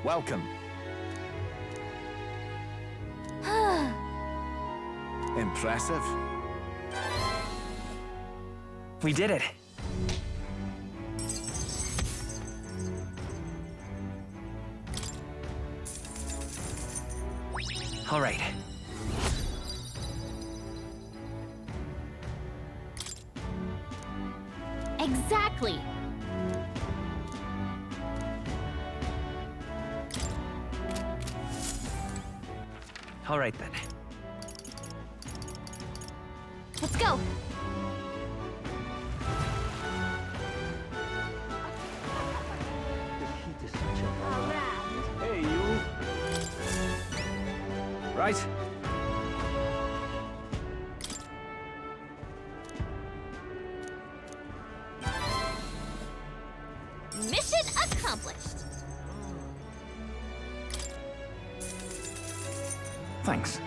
Welcome. Impressive. We did it. All right. Exactly. All right then. Let's go. Hey, you. Right. Mission accomplished. Thanks.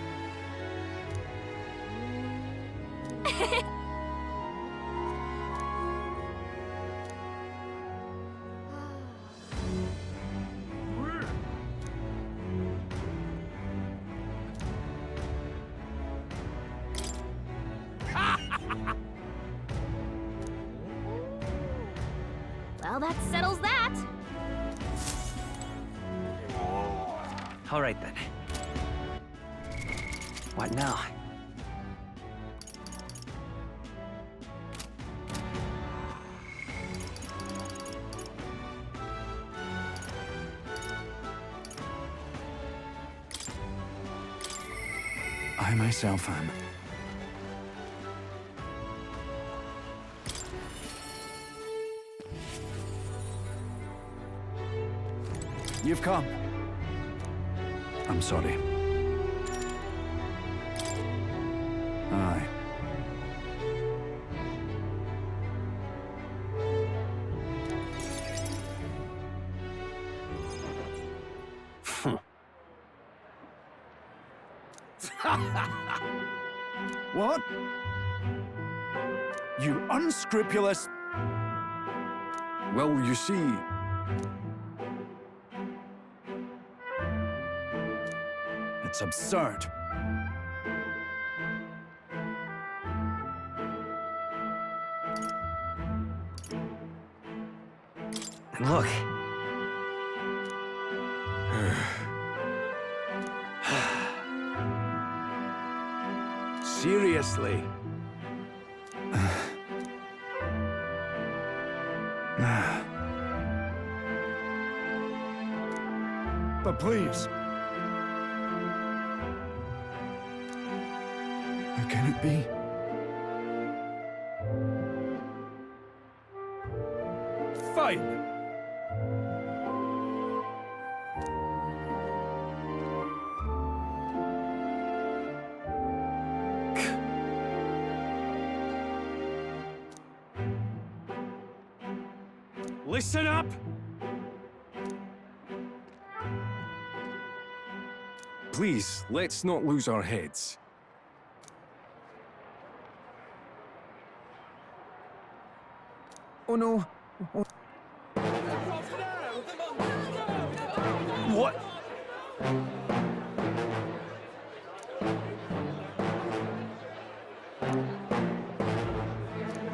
Well, that settles that. All right then. What now? I myself am. You've come. I'm sorry. Aye. What? You unscrupulous... Well, you see... It's absurd. And look. Seriously? But please. How can it be? Fine. Listen up! Please, let's not lose our heads. Oh no. What?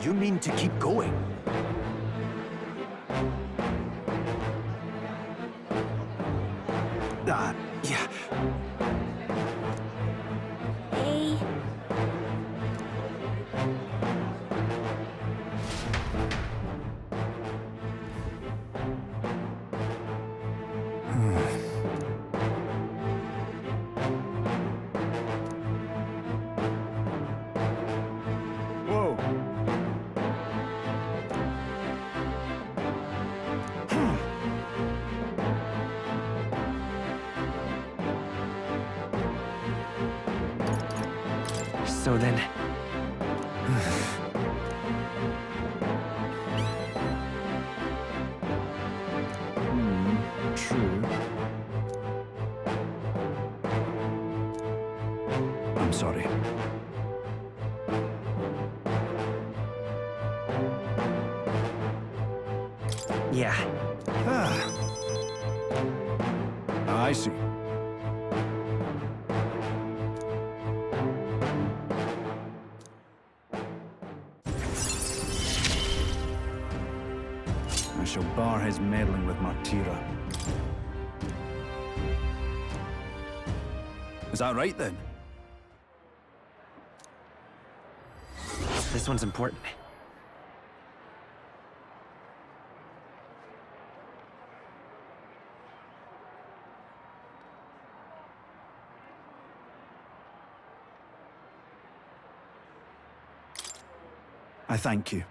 You mean to keep going? Yeah. Hey. Whoa. So then... True. I'm sorry. Yeah. Ah. I see. I shall bar his meddling with Martira. Is that right, then? This one's important. I thank you.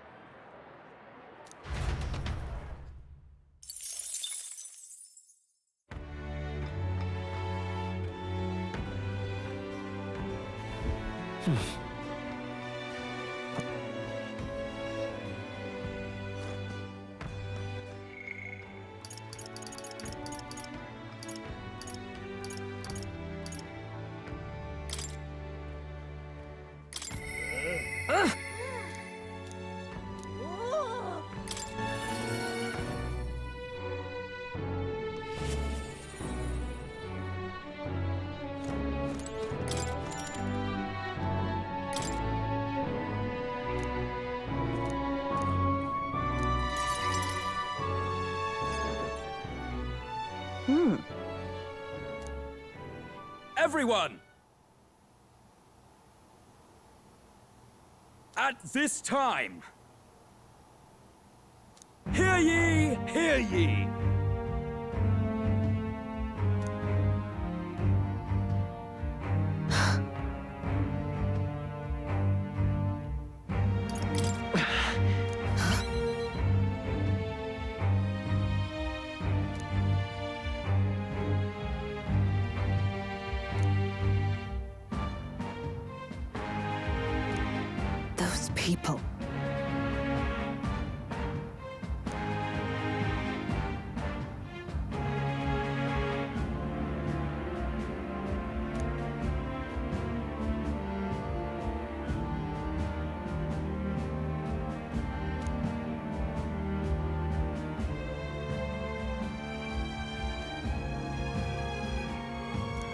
Everyone! At this time, hear ye, hear ye! Those people.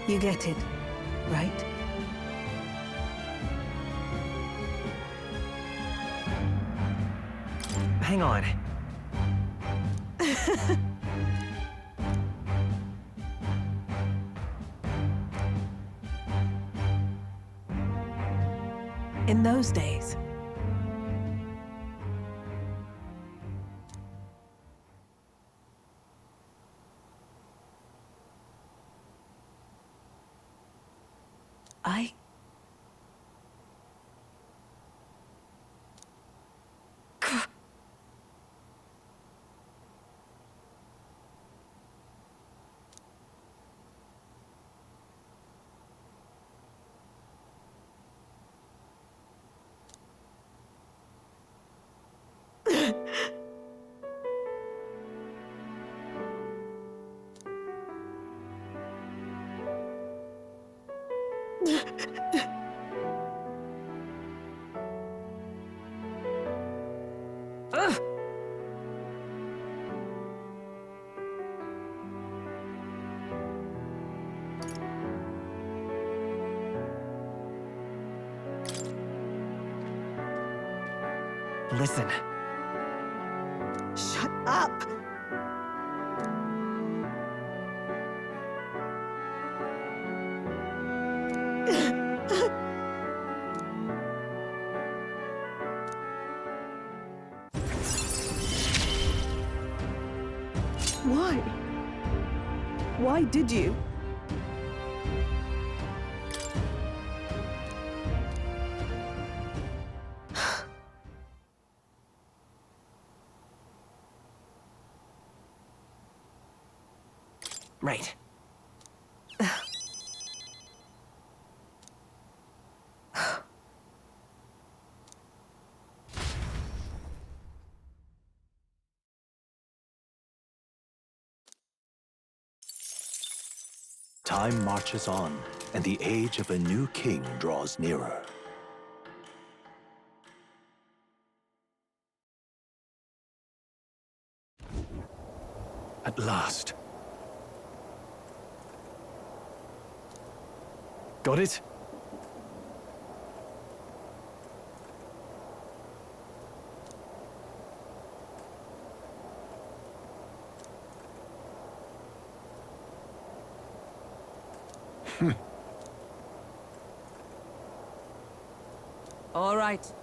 You get it, right? Hang on. In those days, I... Listen. Shut up! Why? Why did you? Right. Time marches on, and the age of a new king draws nearer. At last. Got it? All right.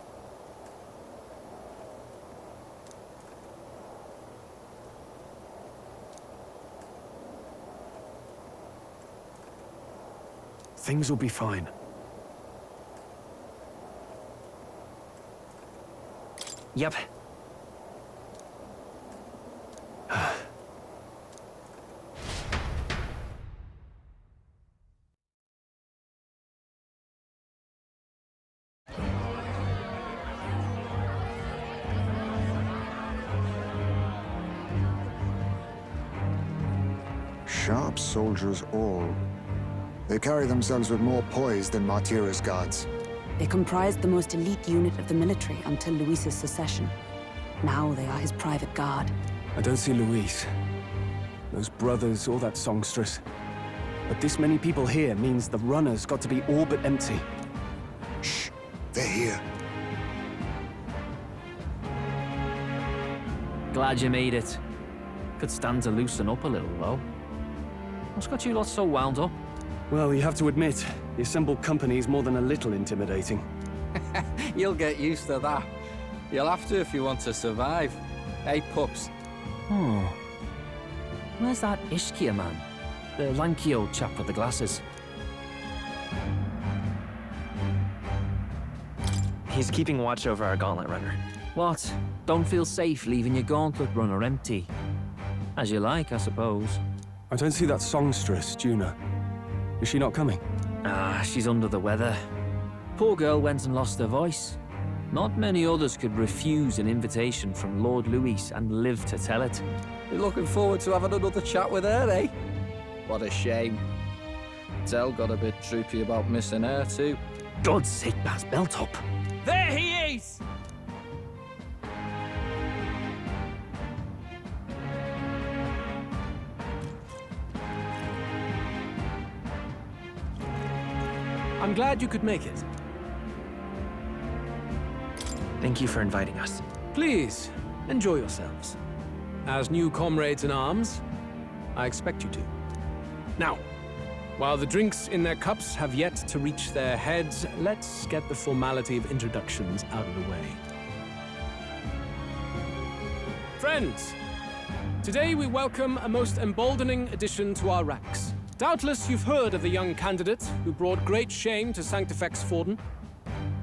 Things will be fine. Yep. Sharp soldiers all. They carry themselves with more poise than Martira's guards. They comprised the most elite unit of the military until Luis's secession. Now they are his private guard. I don't see Luis, those brothers, or that songstress. But this many people here means the runners got to be all but empty. Shh, they're here. Glad you made it. Could stand to loosen up a little, though. What's got you lot so wound up? Well, you have to admit, the assembled company is more than a little intimidating. You'll get used to that. You'll have to if you want to survive. Hey, pups. Oh. Where's that Ishkia man? The lanky old chap with the glasses. He's keeping watch over our gauntlet runner. What? Don't feel safe leaving your gauntlet runner empty? As you like, I suppose. I don't see that songstress, Juna. Is she not coming? Ah, she's under the weather. Poor girl went and lost her voice. Not many others could refuse an invitation from Lord Luis and live to tell it. You're looking forward to having another chat with her, eh? What a shame. Zell got a bit droopy about missing her, too. God's sake, Baz, belt up. There he is! I'm glad you could make it. Thank you for inviting us. Please, enjoy yourselves. As new comrades in arms, I expect you to. Now, while the drinks in their cups have yet to reach their heads, let's get the formality of introductions out of the way. Friends, today we welcome a most emboldening addition to our ranks. Doubtless you've heard of the young candidate who brought great shame to Sanctifex Forden.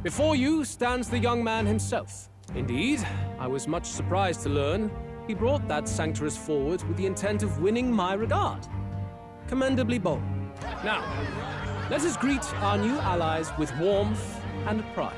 Before you stands the young man himself. Indeed, I was much surprised to learn he brought that sanctuary forward with the intent of winning my regard. Commendably bold. Now, let us greet our new allies with warmth and pride.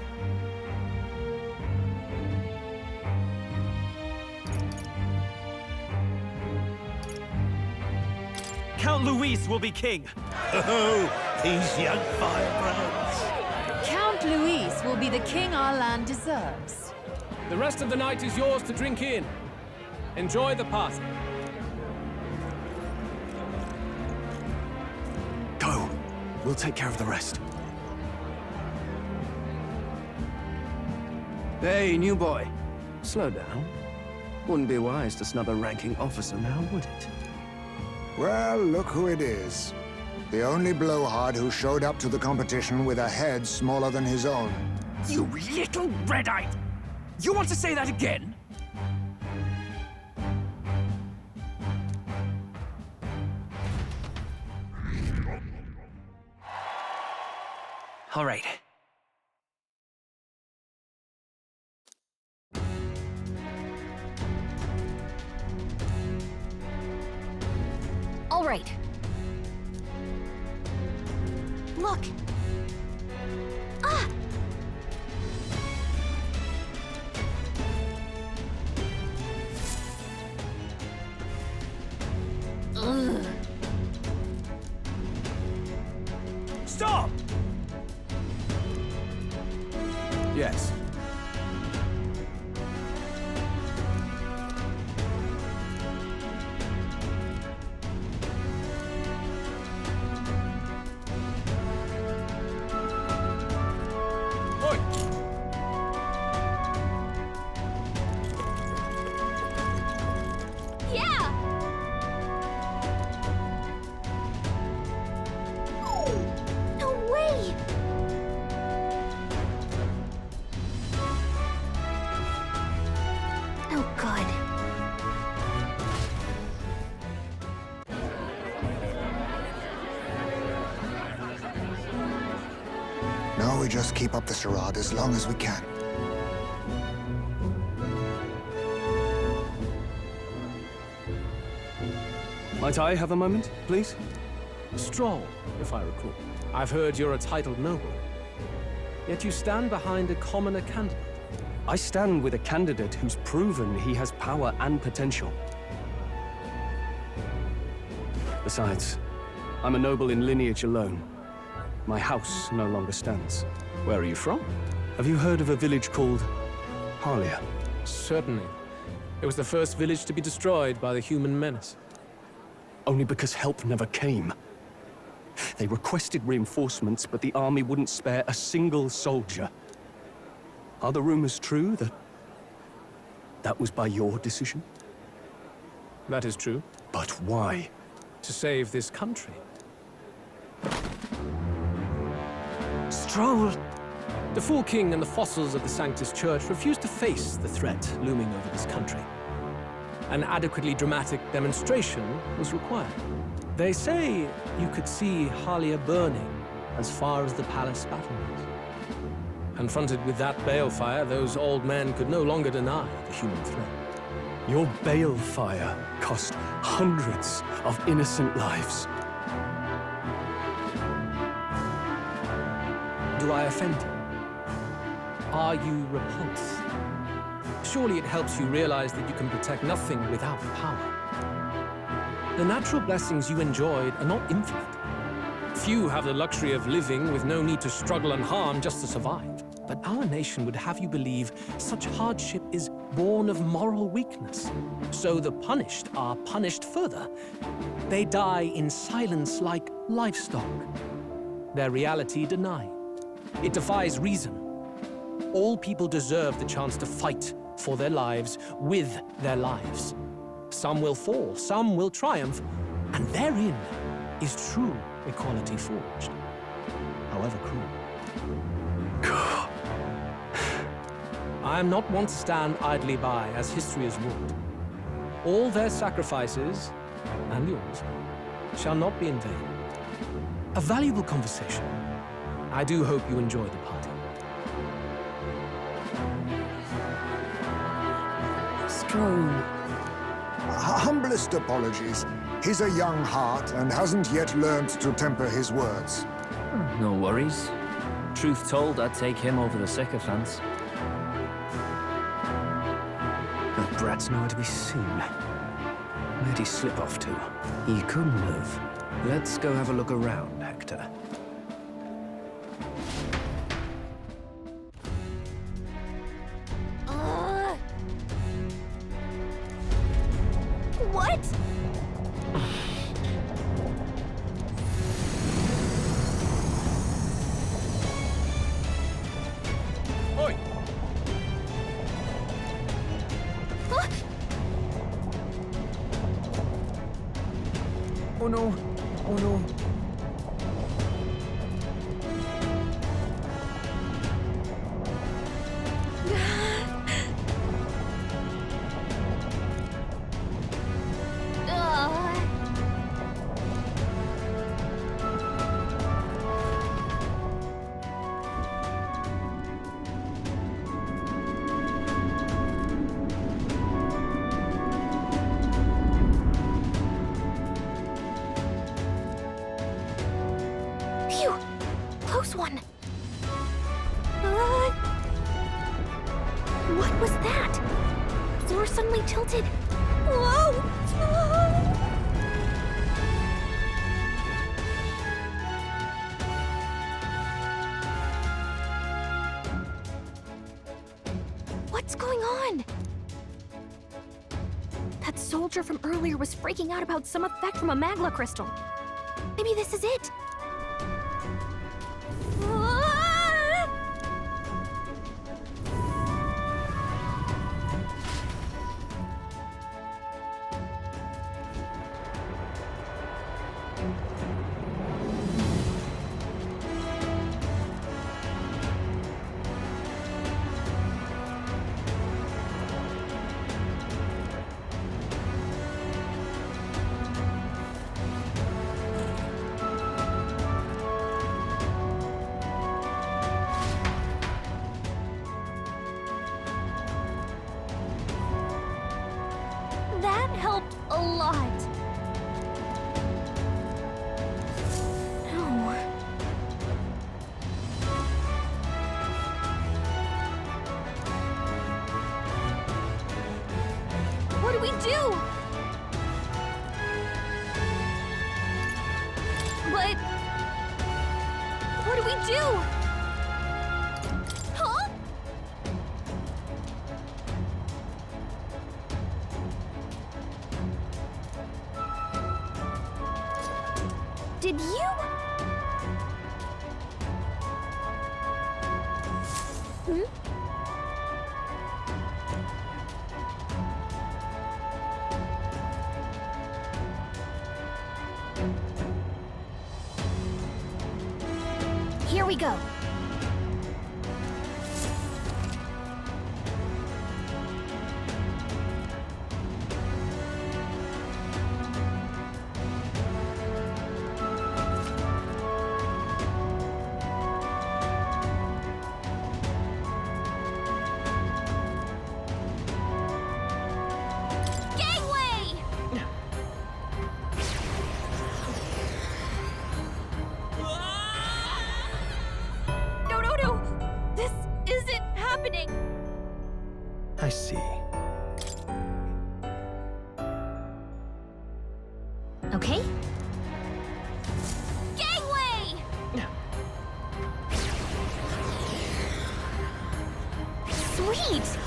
Count Luis will be king. Oh, these young firebrands. Count Luis will be the king our land deserves. The rest of the night is yours to drink in. Enjoy the party. Go. We'll take care of the rest. Hey, new boy. Slow down. Wouldn't be wise to snub a ranking officer now, would it? Well, look who it is. The only blowhard who showed up to the competition with a head smaller than his own. You little red-eyed! You want to say that again? All right. All right. Look. Ah! Ugh. Stop! Yes. Now we just keep up the charade as long as we can. Might I have a moment, please? Stroll, if I recall. I've heard you're a titled noble. Yet you stand behind a commoner candidate. I stand with a candidate who's proven he has power and potential. Besides, I'm a noble in lineage alone. My house no longer stands. Where are you from? Have you heard of a village called Harlia? Certainly. It was the first village to be destroyed by the human menace. Only because help never came. They requested reinforcements, but the army wouldn't spare a single soldier. Are the rumors true that was by your decision? That is true. But why? To save this country. Stroll! The Fool King and the fossils of the Sanctus Church refused to face the threat looming over this country. An adequately dramatic demonstration was required. They say you could see Harlia burning as far as the palace battlements. Confronted with that balefire, those old men could no longer deny the human threat. Your balefire cost hundreds of innocent lives. Do I offend you? Are you repulsed? Surely it helps you realize that you can protect nothing without power. The natural blessings you enjoyed are not infinite. Few have the luxury of living with no need to struggle and harm just to survive. But our nation would have you believe such hardship is born of moral weakness. So the punished are punished further. They die in silence like livestock. Their reality denied. It defies reason. All people deserve the chance to fight for their lives with their lives. Some will fall, some will triumph, and therein is true equality forged, however cruel. I am not one to stand idly by as history is wrought. All their sacrifices, and yours, shall not be in vain. A valuable conversation. I do hope you enjoy the party. Strome. Humblest apologies. He's a young heart and hasn't yet learned to temper his words. No worries. Truth told, I'd take him over the sycophants. That brat's nowhere to be seen. Where'd he slip off to? He couldn't have. Let's go have a look around, Hector. What? Oi! Oh no! Oh no! Phew! Close one. What was that? The floor suddenly tilted. Whoa! What's going on? That soldier from earlier was freaking out about some effect from a magla crystal. Maybe this is it. do? But... what do we do? Huh? Did you... Hmm? Here we go. I see. Okay. Gangway! Sweet!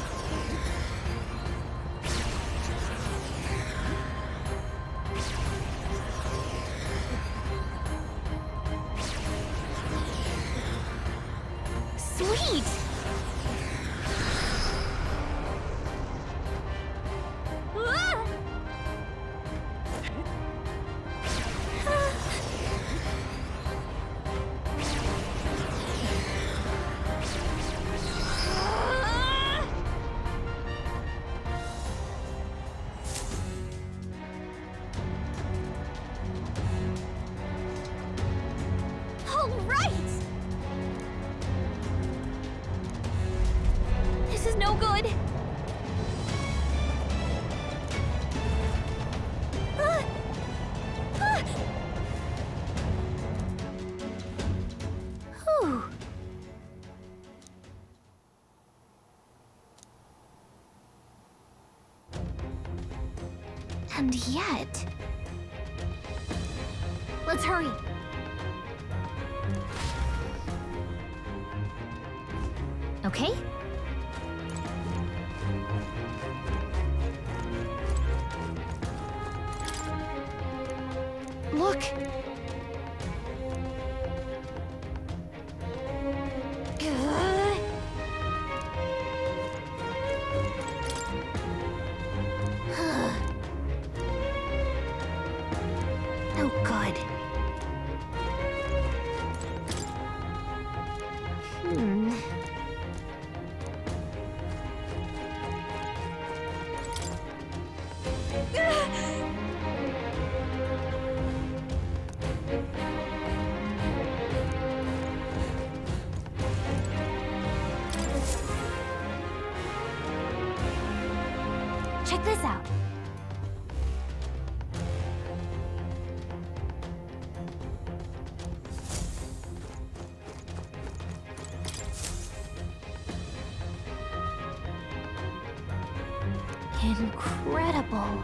Sweet! All right! This is no good. Whew. And yet... let's hurry. Okay? Look! No good. Check this out. Incredible.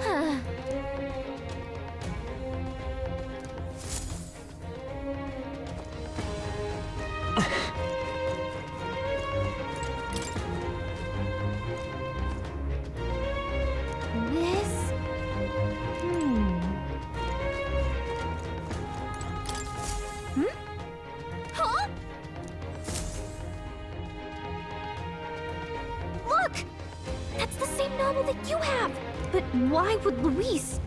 Huh. This... Huh? Look! That's the same novel that you have! But why would Luis?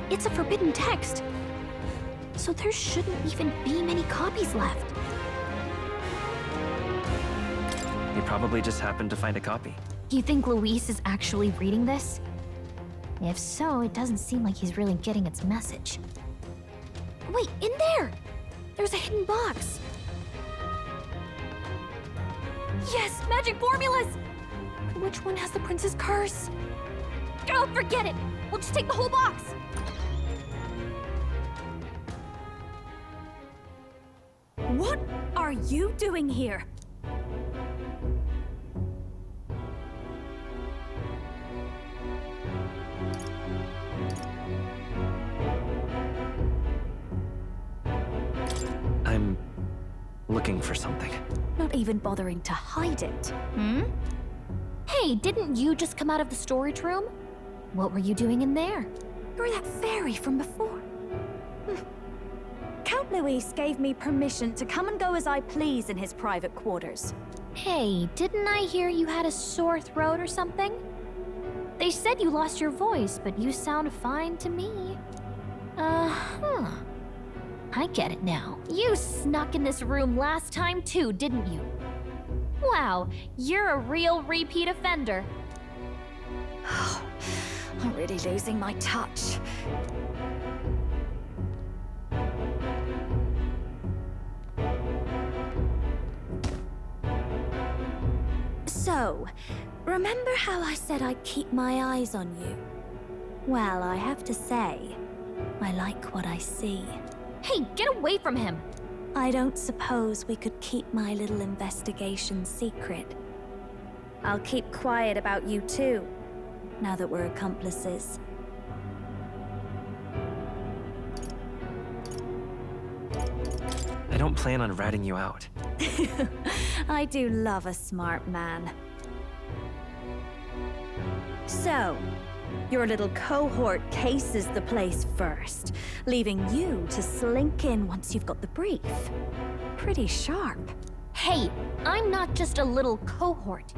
It's a forbidden text. So there shouldn't even be many copies left. He probably just happened to find a copy. You think Luis is actually reading this? If so, it doesn't seem like he's really getting its message. Wait, in there! There's a hidden box. Yes, magic formulas! Which one has the prince's curse? Oh, forget it! We'll just take the whole box! What are you doing here? I'm looking for something. Not even bothering to hide it, hmm? Hey, didn't you just come out of the storage room? What were you doing in there? You're that fairy from before. Count Luis gave me permission to come and go as I please in his private quarters. Hey, didn't I hear you had a sore throat or something? They said you lost your voice, but you sound fine to me. I get it now. You snuck in this room last time too, didn't you? Wow, you're a real repeat offender. I'm really losing my touch. So, remember how I said I'd keep my eyes on you? Well, I have to say, I like what I see. Hey, get away from him! I don't suppose we could keep my little investigation secret. I'll keep quiet about you too, now that we're accomplices. I don't plan on ratting you out. I do love a smart man. So, your little cohort cases the place first, leaving you to slink in once you've got the brief. Pretty sharp. Hey, I'm not just a little cohort.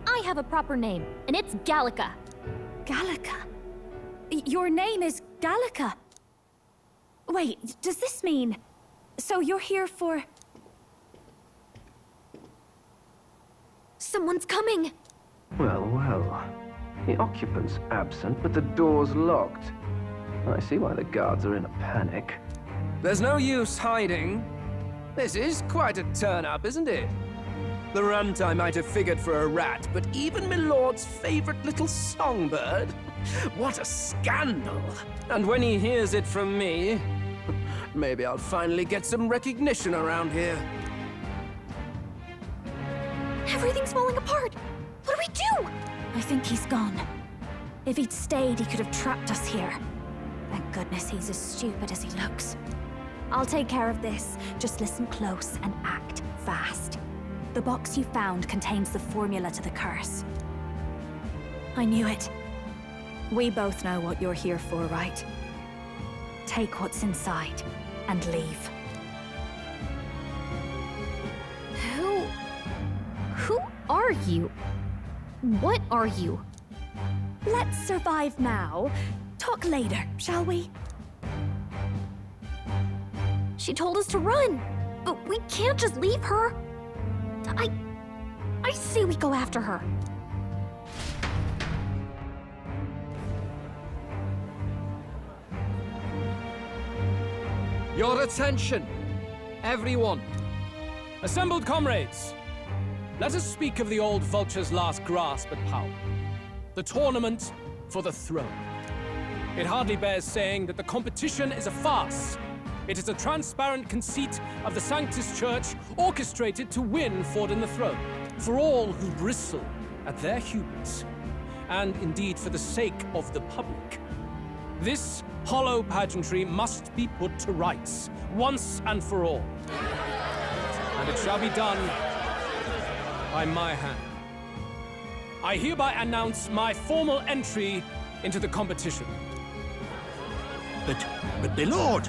I have a proper name, and it's Gallica. Gallica? Your name is Gallica? Wait, does this mean... So you're here for... Someone's coming! Well, well. The occupant's absent, but the door's locked. I see why the guards are in a panic. There's no use hiding. This is quite a turn-up, isn't it? The runt I might have figured for a rat, but even Milord's favorite little songbird? What a scandal! And when he hears it from me, maybe I'll finally get some recognition around here. Everything's falling apart! What do we do? I think he's gone. If he'd stayed, he could have trapped us here. Thank goodness he's as stupid as he looks. I'll take care of this. Just listen close and act fast. The box you found contains the formula to the curse. I knew it. We both know what you're here for, right? Take what's inside and leave. Who are you? What are you? Let's survive now. Talk later, shall we? She told us to run, but we can't just leave her. I say we go after her. Your attention, everyone. Assembled comrades, let us speak of the old vulture's last grasp at power. The tournament for the throne. It hardly bears saying that the competition is a farce. It is a transparent conceit of the Sanctus Church orchestrated to win Forden the throne. For all who bristle at their hubris, and indeed for the sake of the public. This hollow pageantry must be put to rights, once and for all. And it shall be done by my hand. I hereby announce my formal entry into the competition. But my lord,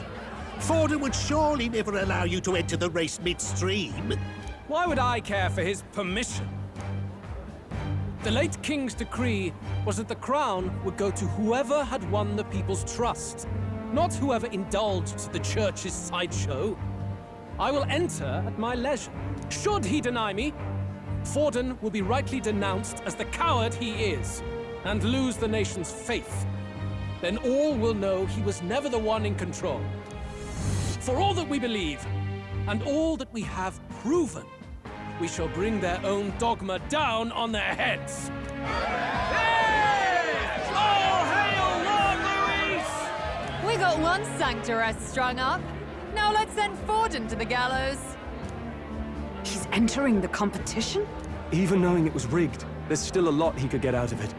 Forden would surely never allow you to enter the race midstream. Why would I care for his permission? The late king's decree was that the crown would go to whoever had won the people's trust, not whoever indulged the church's sideshow. I will enter at my leisure. Should he deny me, Forden will be rightly denounced as the coward he is, and lose the nation's faith. Then all will know he was never the one in control. For all that we believe, and all that we have proven, we shall bring their own dogma down on their heads. All hail Lord Luis! We got one sanctoress strung up. Now let's send Forden to the gallows. He's entering the competition? Even knowing it was rigged, there's still a lot he could get out of it.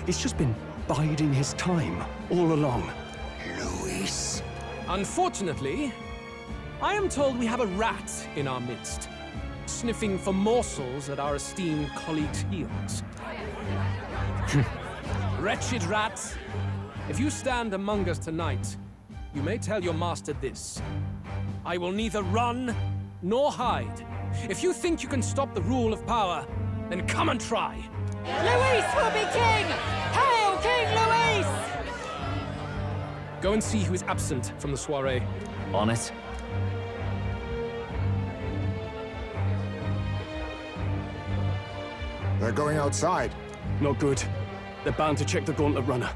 He's just been biding his time all along. Luis. Unfortunately, I am told we have a rat in our midst, sniffing for morsels at our esteemed colleagues' heels. Wretched rat, if you stand among us tonight, you may tell your master this. I will neither run nor hide. If you think you can stop the rule of power, then come and try. Luis will be king! Hail King Luis! Go and see who is absent from the soiree. On it. They're going outside. Not good. They're bound to check the Gauntlet Runner.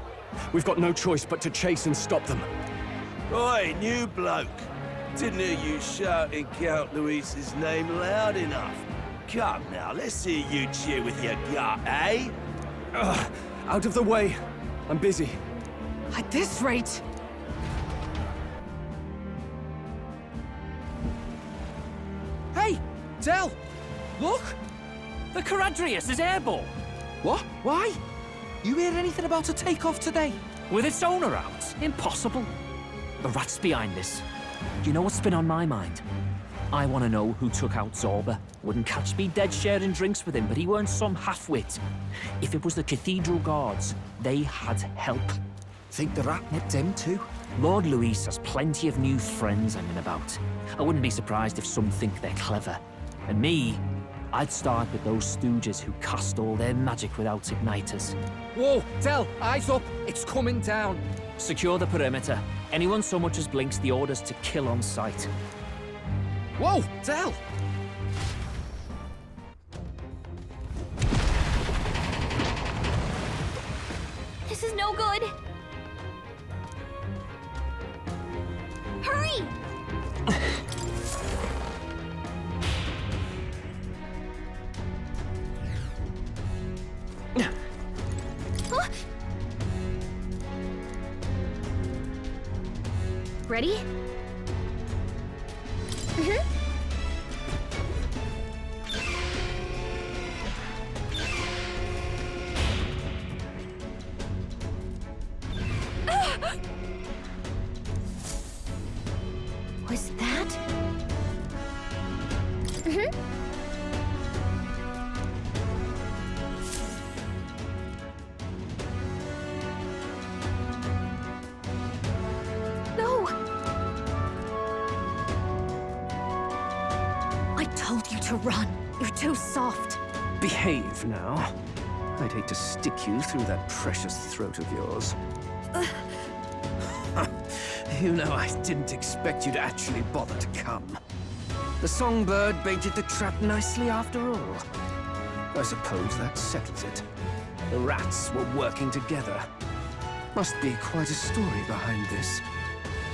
We've got no choice but to chase and stop them. Oi, new bloke. Didn't hear you shouting Count Luis's name loud enough. Come now, let's hear you cheer with your gut, eh? Out of the way. I'm busy. At this rate... Hey, Del! Look! The Caradrius is airborne. What? Why? You hear anything about a takeoff today? With its owner out? Impossible. The rat's behind this. Do you know what's been on my mind? I want to know who took out Zorba. Wouldn't catch me dead sharing drinks with him, but he weren't some half-wit. If it was the Cathedral Guards, they had help. Think the rat nipped him too? Lord Luis has plenty of new friends hanging about. I wouldn't be surprised if some think they're clever. And me, I'd start with those stooges who cast all their magic without igniters. Whoa, Del, eyes up. It's coming down. Secure the perimeter. Anyone so much as blinks, the orders to kill on sight. Whoa, Del! This is no good. Hurry! Huh? Ready? Was that? No! I told you to run. You're too soft. Behave now. I'd hate to stick you through that precious throat of yours. You know, I didn't expect you to actually bother to come. The songbird baited the trap nicely after all. I suppose that settles it. The rats were working together. Must be quite a story behind this.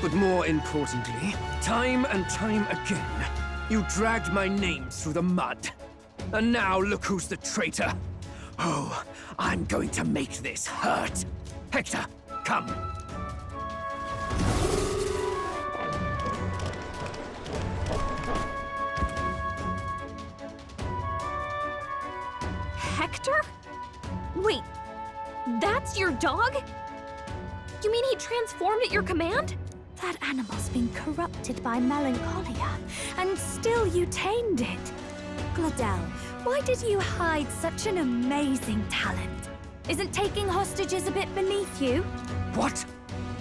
But more importantly, time and time again, you dragged my name through the mud. And now look who's the traitor. Oh, I'm going to make this hurt. Hector, come. Hector? Wait, that's your dog? You mean he transformed at your command? That animal's been corrupted by melancholia, and still you tamed it. Gladel, why did you hide such an amazing talent? Isn't taking hostages a bit beneath you? What?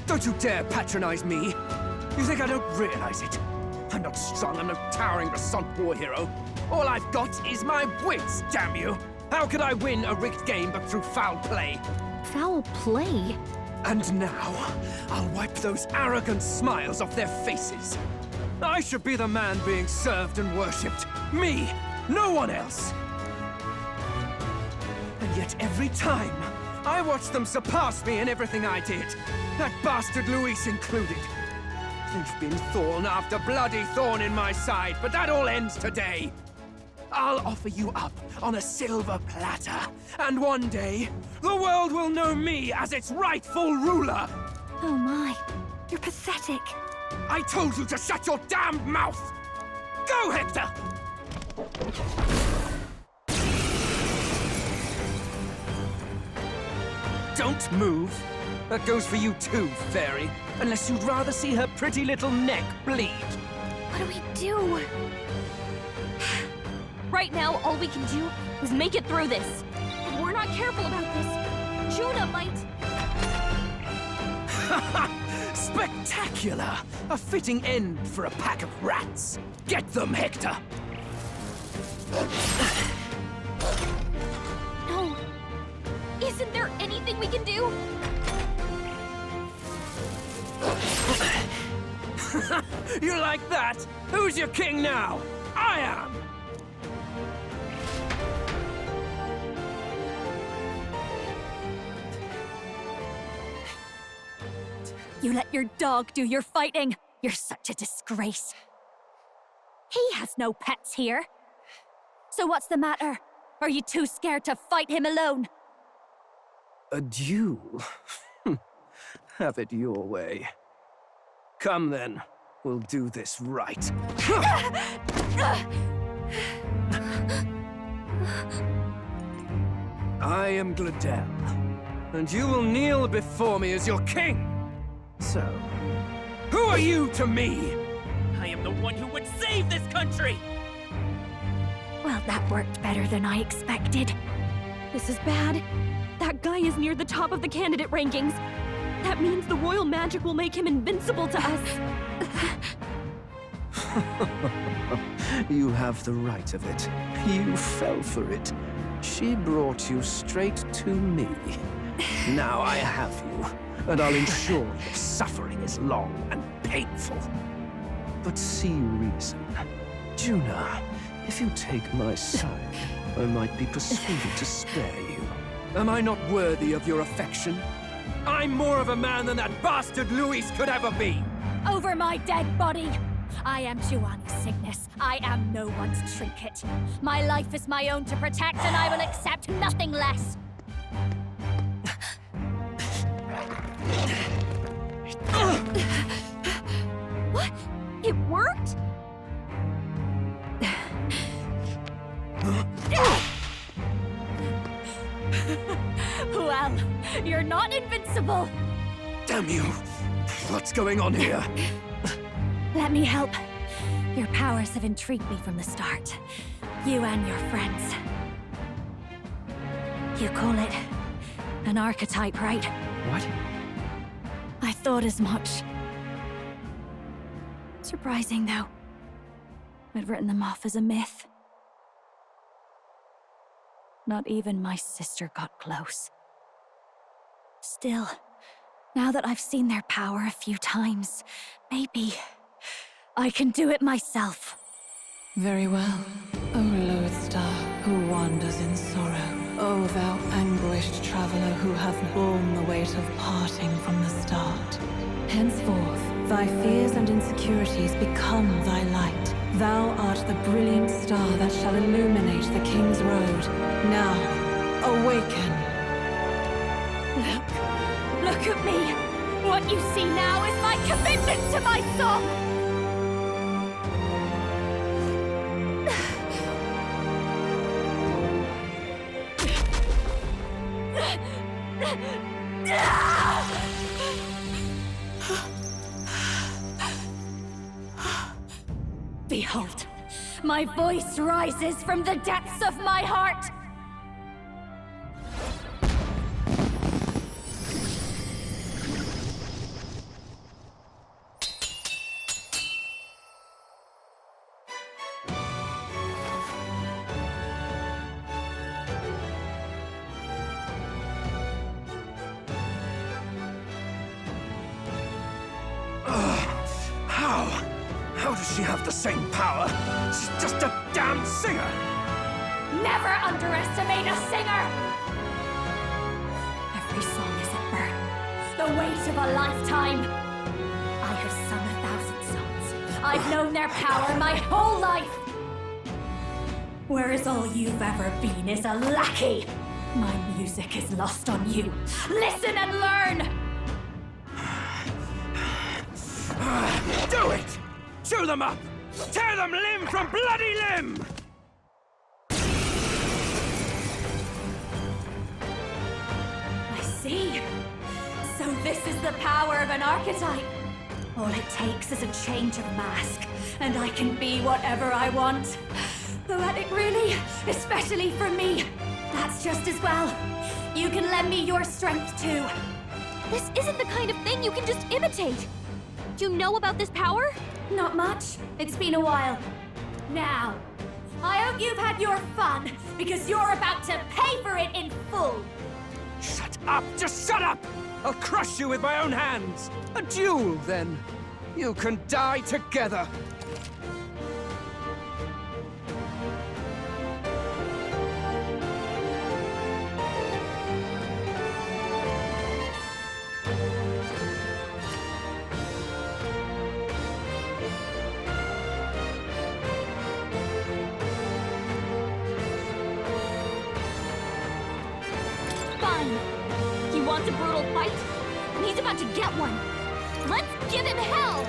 Don't you dare patronize me! You think I don't realize it? I'm not strong, I'm no towering Rassant war hero. All I've got is my wits, damn you! How could I win a rigged game but through foul play? Foul play? And now, I'll wipe those arrogant smiles off their faces. I should be the man being served and worshipped. Me! No one else! And yet every time, I watch them surpass me in everything I did. That bastard Luis included. They've been thorn after bloody thorn in my side, but that all ends today. I'll offer you up on a silver platter, and one day, the world will know me as its rightful ruler! Oh my, you're pathetic. I told you to shut your damned mouth! Go, Hector! Don't move. That goes for you too, fairy. Unless you'd rather see her pretty little neck bleed. What do we do? Right now, all we can do is make it through this. If we're not careful about this, Juna might... Spectacular! A fitting end for a pack of rats. Get them, Hector! No. Isn't there anything we can do? You like that? Who's your king now? I am! You let your dog do your fighting. You're such a disgrace. He has no pets here. So what's the matter? Are you too scared to fight him alone? A duel? Have it your way. Come then, we'll do this right. I am Gladel, and you will kneel before me as your king. So, who are you to me? I am the one who would save this country! Well, that worked better than I expected. This is bad. That guy is near the top of the candidate rankings. That means the royal magic will make him invincible to us. You have the right of it. You fell for it. She brought you straight to me. Now I have you, and I'll ensure your suffering is long and painful. But see reason. Juna, if you take my side, I might be persuaded to spare you. Am I not worthy of your affection? I'm more of a man than that bastard Luis could ever be! Over my dead body! I am Juani's Cygnus. I am no one's trinket. My life is my own to protect, and I will accept nothing less. What? It worked? Well, you're not invincible. Damn you! What's going on here? Let me help. Your powers have intrigued me from the start. You and your friends. You call it an archetype, right? What? I thought as much. Surprising, though. I'd written them off as a myth. Not even my sister got close. Still, now that I've seen their power a few times, maybe I can do it myself. Very well, O Lodestar, who wanders in sorrow. O thou anguished traveler who hath borne the weight of parting from the start. Henceforth, thy fears and insecurities become thy light. Thou art the brilliant star that shall illuminate the King's Road. Now, awaken! Look at me! What you see now is my commitment to my song! Behold, my voice rises from the depths of my heart! How does she have the same power? She's just a damn singer! Never underestimate a singer! Every song is a burden, the weight of a lifetime. I have sung 1,000 songs. I've known their power my whole life. Whereas all you've ever been is a lackey. My music is lost on you. Listen and learn! Do it! Chew them up! Tear them limb from bloody limb! This is the power of an archetype. All it takes is a change of mask, and I can be whatever I want. Poetic, really, especially for me. That's just as well. You can lend me your strength too. This isn't the kind of thing you can just imitate. You know about this power? Not much. It's been a while. Now, I hope you've had your fun, because you're about to pay for it in full. Shut up! Just shut up! I'll crush you with my own hands! A duel, then. You can die together. Fine. He wants a brutal fight, and he's about to get one. Let's give him hell!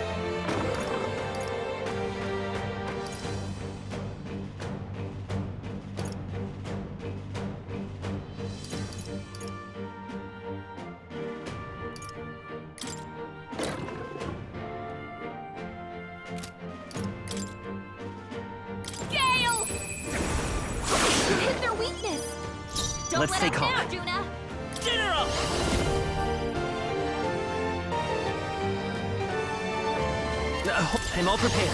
Gale! You hit their weakness. Don't Let's let stay up calm. now, Juna. General! I'm all prepared.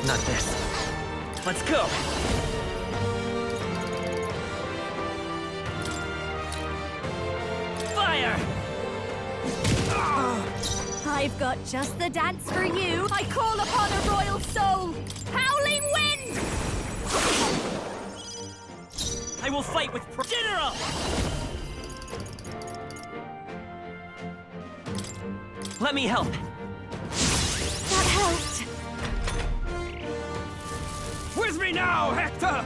Not this. Let's go! Fire! I've got just the dance for you. I call upon a royal soul. Howling wind! I will fight with General! Let me help. That helped. With me now, Hector!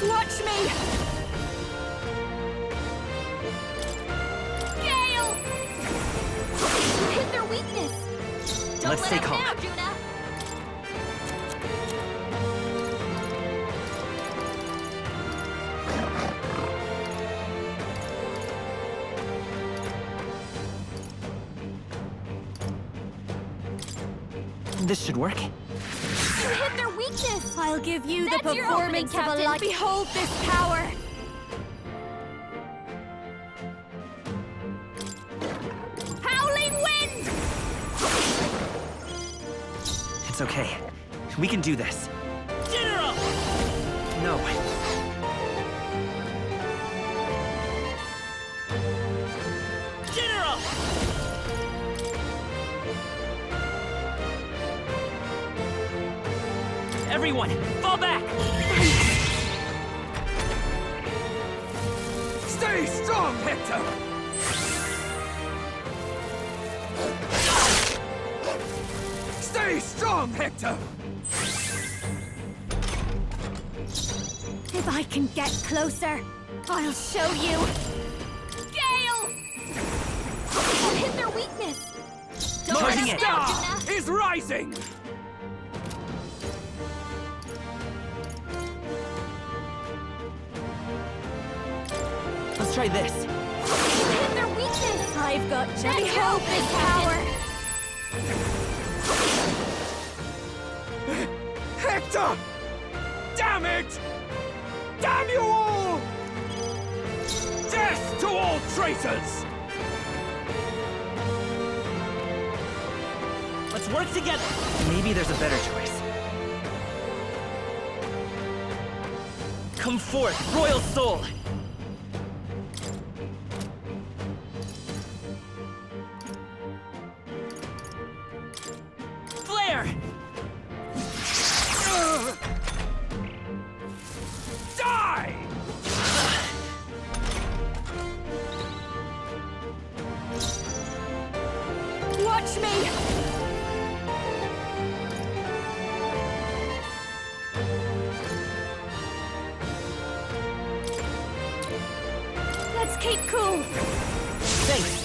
Watch me! Gale! You hit their weakness. Don't Let's let stay up calm. now, Juna. This should work. You hit their weakness. I'll give you That's the your opening, performance of a Captain. life. Behold this power! Howling wind! It's okay. We can do this. General! No. General! Everyone, fall back! Stay strong, Hector! Stay strong, Hector! If I can get closer, I'll show you. Gale! You hit their weakness. Don't let Charging up it. now, Star Juna. is rising! Let's try this. You hit their weakness. I've got just That's your behold opening, this power. Hector! Damn it! Damn you all! Death to all traitors! Let's work together. Maybe there's a better choice. Come forth, Royal Soul! Flare! Die! Watch me! Let's keep cool. Thanks.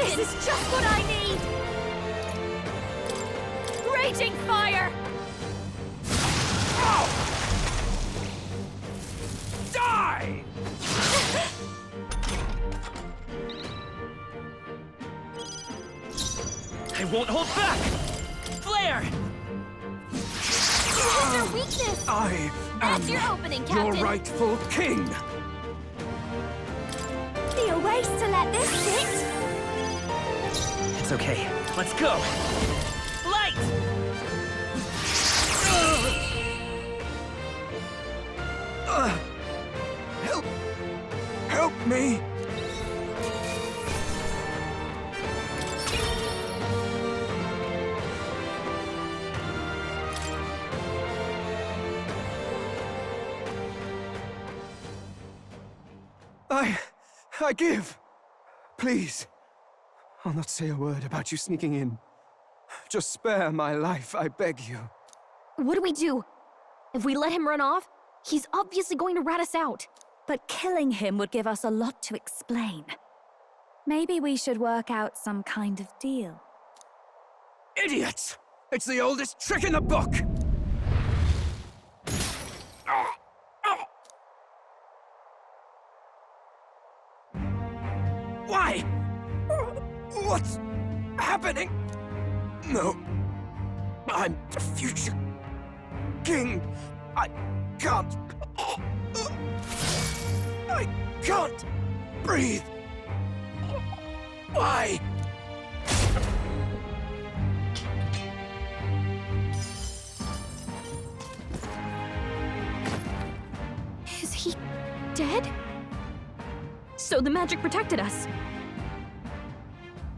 This is just what I need! Raging fire! Die! I won't hold back! Flare! You have your weakness! I That's am your opening, your Captain! rightful king! Be a waste to let this sit! It's okay. Let's go! Light! Help me! I give. Please. I'll not say a word about you sneaking in. Just spare my life, I beg you. What do we do? If we let him run off, he's obviously going to rat us out. But killing him would give us a lot to explain. Maybe we should work out some kind of deal. Idiots! It's the oldest trick in the book! Why? What's happening? No. I'm the future king. I can't breathe. Why? Is he dead? So the magic protected us.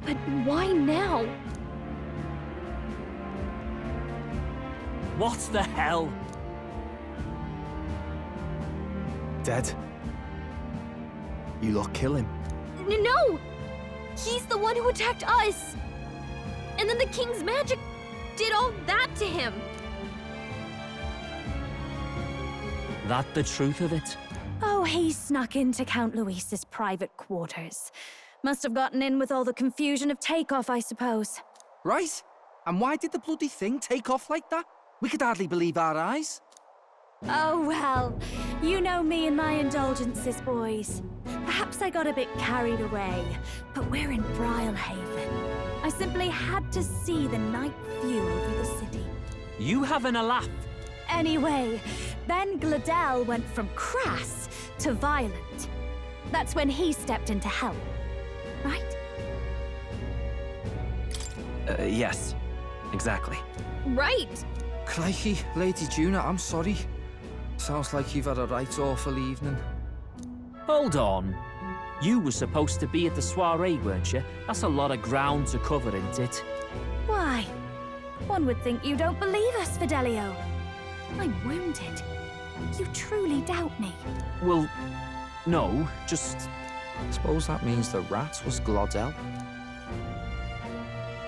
But why now? What the hell? Dead? You lot kill him. No! He's the one who attacked us! And then the king's magic did all that to him! That the truth of it? Oh, he snuck into Count Luis's private quarters. Must have gotten in with all the confusion of takeoff, I suppose. Right? And why did the bloody thing take off like that? We could hardly believe our eyes. Oh, well, you know me and my indulgences, boys. Perhaps I got a bit carried away, but we're in Brilehaven. I simply had to see the night view over the city. You having a laugh? Anyway, then Gladel went from crass to violent. That's when he stepped in to help, right? Yes. Exactly. Right! Crikey, Lady Juna, I'm sorry. Sounds like you've had a right awful evening. Hold on. You were supposed to be at the soiree, weren't you? That's a lot of ground to cover, isn't it? Why? One would think you don't believe us, Fidelio. I'm wounded. You truly doubt me. Well, no, just... Suppose that means the rat was Glodel.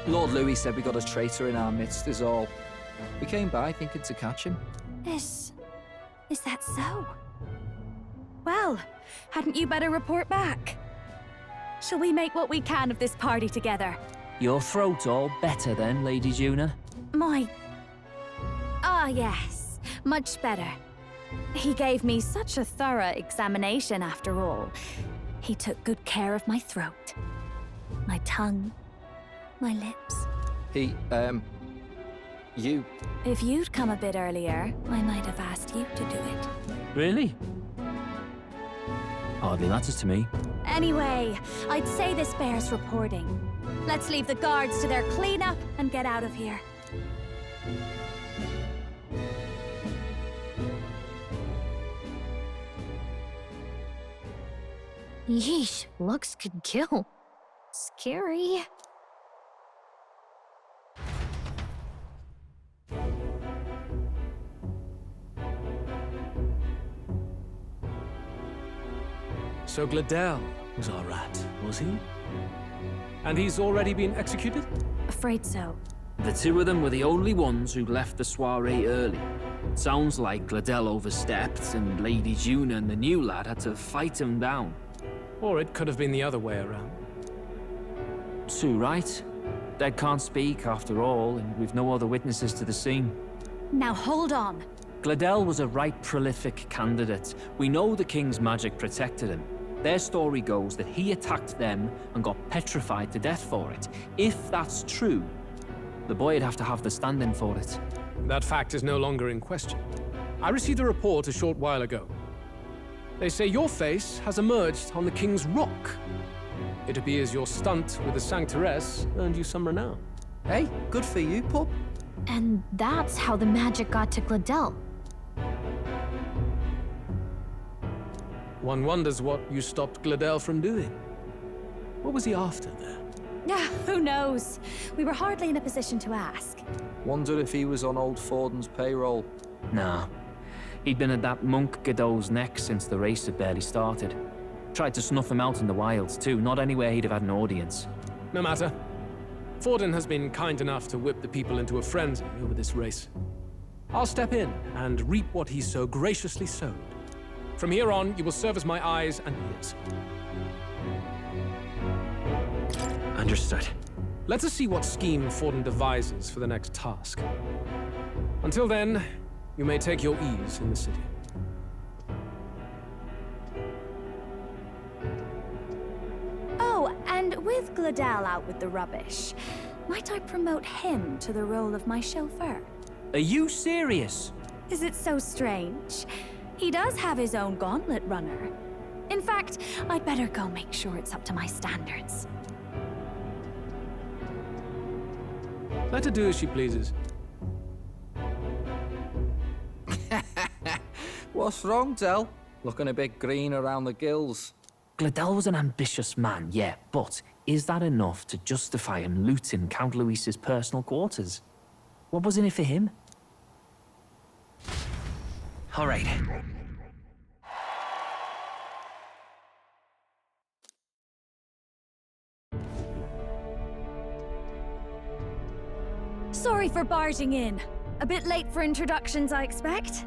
Lord Louis said we got a traitor in our midst is all. We came by thinking to catch him. Is that so? Well, hadn't you better report back? Shall we make what we can of this party together? Your throat all better then, Lady Juna? Ah, yes. Much better. He gave me such a thorough examination after all. He took good care of my throat, my tongue, my lips. You. If you'd come a bit earlier, I might have asked you to do it. Really? Hardly matters to me. Anyway, I'd say this bears reporting. Let's leave the guards to their cleanup and get out of here. Yeesh, looks could kill. Scary. So Gladel was our rat, was he? And he's already been executed? Afraid so. The two of them were the only ones who left the soiree early. Sounds like Gladel overstepped, and Lady Juna and the new lad had to fight him down. Or it could have been the other way around. Sue, right? Dead can't speak, after all, and we've no other witnesses to the scene. Now hold on. Gladel was a right prolific candidate. We know the king's magic protected him. Their story goes that he attacked them and got petrified to death for it. If that's true, the boy'd have to have the stand-in for it. That fact is no longer in question. I received a report a short while ago. They say your face has emerged on the King's Rock. It appears your stunt with the Sanctoress earned you some renown. Hey, good for you, pup. And that's how the magic got to Gladel. One wonders what you stopped Gladel from doing. What was he after there? Who knows? We were hardly in a position to ask. Wonder if he was on old Forden's payroll. Nah. He'd been at that monk Godot's neck since the race had barely started. Tried to snuff him out in the wilds, too, not anywhere he'd have had an audience. No matter. Forden has been kind enough to whip the people into a frenzy over this race. I'll step in and reap what he so graciously sowed. From here on, you will serve as my eyes and ears. Understood. Let us see what scheme Forden devises for the next task. Until then, you may take your ease in the city. Oh, and with Gladel out with the rubbish, might I promote him to the role of my chauffeur? Are you serious? Is it so strange? He does have his own gauntlet runner. In fact, I'd better go make sure it's up to my standards. Let her do as she pleases. What's wrong, Del? Looking a bit green around the gills. Gladel was an ambitious man, yeah, but is that enough to justify him looting Count Luis's personal quarters? What was in it for him? All right. Sorry for barging in. A bit late for introductions, I expect.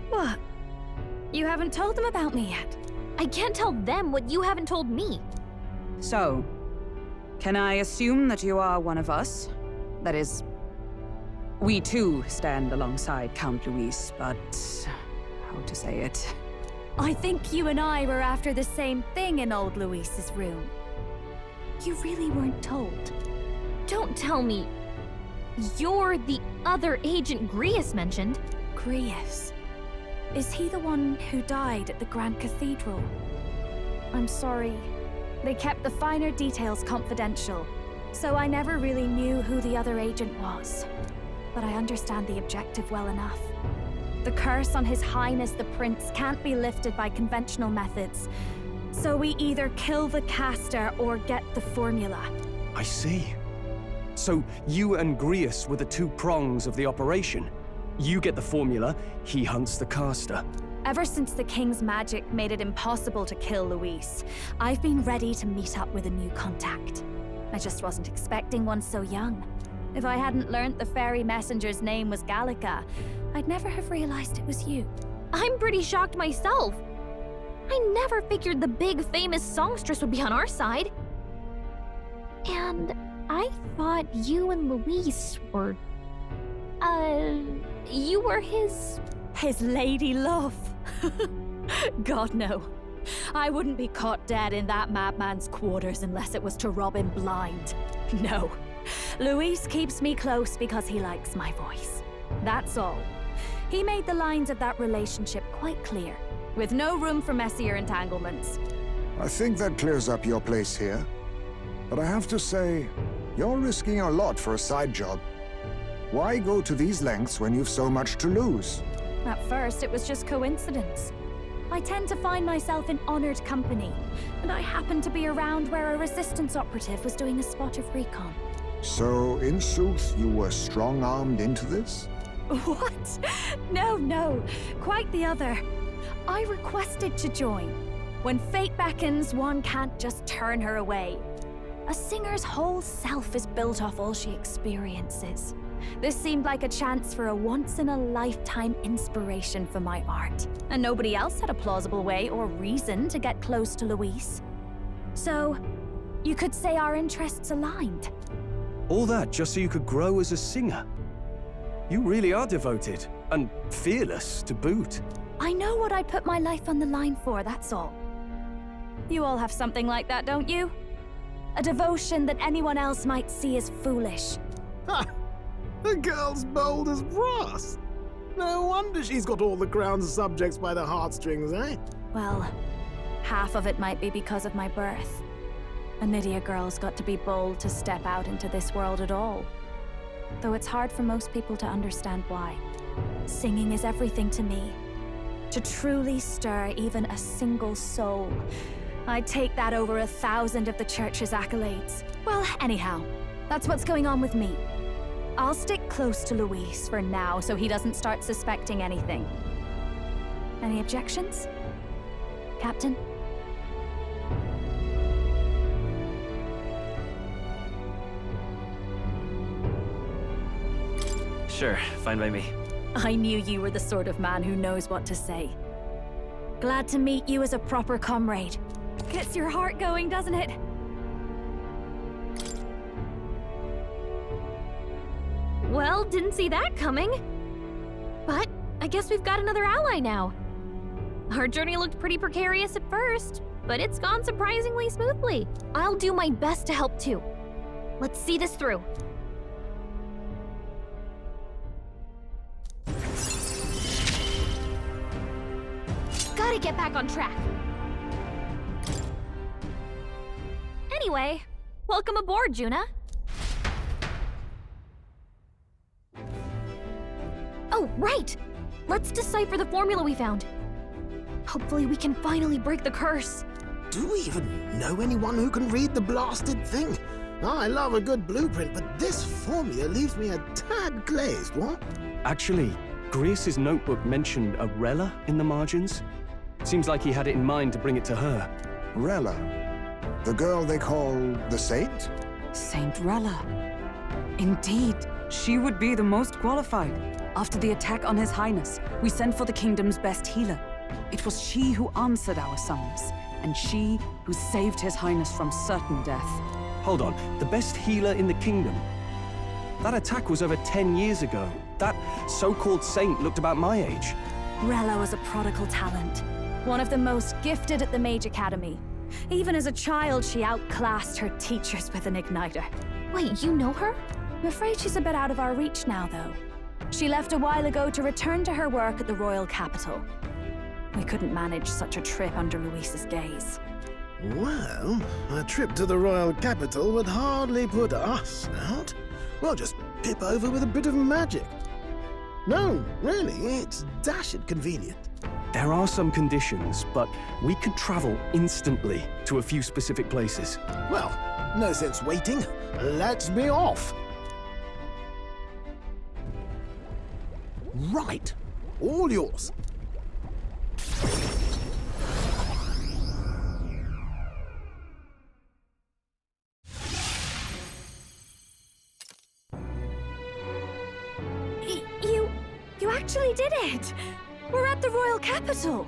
What? You haven't told them about me yet? I can't tell them what you haven't told me. So, can I assume that you are one of us? That is, we too stand alongside Count Luis, but how to say it? I think you and I were after the same thing in old Luis's room. You really weren't told. Don't tell me. You're the other agent Grius mentioned. Grius? Is he the one who died at the Grand Cathedral? I'm sorry. They kept the finer details confidential, so I never really knew who the other agent was. But I understand the objective well enough. The curse on His Highness the Prince can't be lifted by conventional methods, so we either kill the caster or get the formula. I see. So you and Grius were the two prongs of the operation. You get the formula, he hunts the caster. Ever since the King's magic made it impossible to kill Luis, I've been ready to meet up with a new contact. I just wasn't expecting one so young. If I hadn't learnt the fairy messenger's name was Gallica, I'd never have realized it was you. I'm pretty shocked myself. I never figured the big famous songstress would be on our side. And I thought you and Luis were... you were his lady love. God, no. I wouldn't be caught dead in that madman's quarters unless it was to rob him blind. No. Luis keeps me close because he likes my voice. That's all. He made the lines of that relationship quite clear, with no room for messier entanglements. I think that clears up your place here. But I have to say, you're risking a lot for a side job. Why go to these lengths when you've so much to lose? At first, it was just coincidence. I tend to find myself in honored company, and I happened to be around where a resistance operative was doing a spot of recon. So, in sooth, you were strong-armed into this? What? No. Quite the other. I requested to join. When fate beckons, one can't just turn her away. A singer's whole self is built off all she experiences. This seemed like a chance for a once-in-a-lifetime inspiration for my art, and nobody else had a plausible way or reason to get close to Luis. So, You could say our interests aligned. All that just so you could grow as a singer. You really are devoted, and fearless to boot. I know what I'd put my life on the line for, that's all. You all have something like that, don't you? A devotion that anyone else might see as foolish. Ha! The girl's bold as brass. No wonder she's got all the crown's subjects by the heartstrings, eh? Well, half of it might be because of my birth. A Nydia girl's got to be bold to step out into this world at all. Though it's hard for most people to understand why. Singing is everything to me. To truly stir even a single soul, I'd take that over 1,000 of the church's accolades. Well, anyhow, that's what's going on with me. I'll stick close to Luis for now so he doesn't start suspecting anything. Any objections? Captain? Sure, fine by me. I knew you were the sort of man who knows what to say. Glad to meet you as a proper comrade. Gets your heart going, doesn't it? Well, didn't see that coming. But I guess we've got another ally now. Our journey looked pretty precarious at first, but it's gone surprisingly smoothly. I'll do my best to help too. Let's see this through. Gotta get back on track. Anyway, welcome aboard, Juna. Oh, right! Let's decipher the formula we found. Hopefully we can finally break the curse. Do we even know anyone who can read the blasted thing? I love a good blueprint, but this formula leaves me a tad glazed, what? Actually, Grius' notebook mentioned a Rella in the margins. Seems like he had it in mind to bring it to her. Rella? The girl they call the Saint? Saint Rella. Indeed, she would be the most qualified. After the attack on His Highness, we sent for the kingdom's best healer. It was she who answered our summons, and she who saved His Highness from certain death. Hold on, the best healer in the kingdom? That attack was over 10 years ago. That so-called saint looked about my age. Rella was a prodigal talent. One of the most gifted at the Mage Academy. Even as a child, she outclassed her teachers with an igniter. Wait, you know her? I'm afraid she's a bit out of our reach now, though. She left a while ago to return to her work at the royal capital. We couldn't manage such a trip under Luis's gaze. Well, a trip to the royal capital would hardly put us out. We'll just pip over with a bit of magic. No, really, it's dashed convenient. There are some conditions, but we could travel instantly to a few specific places. Well, no sense waiting. Let's be off. Right. All yours. You actually did it! We're at the royal capital!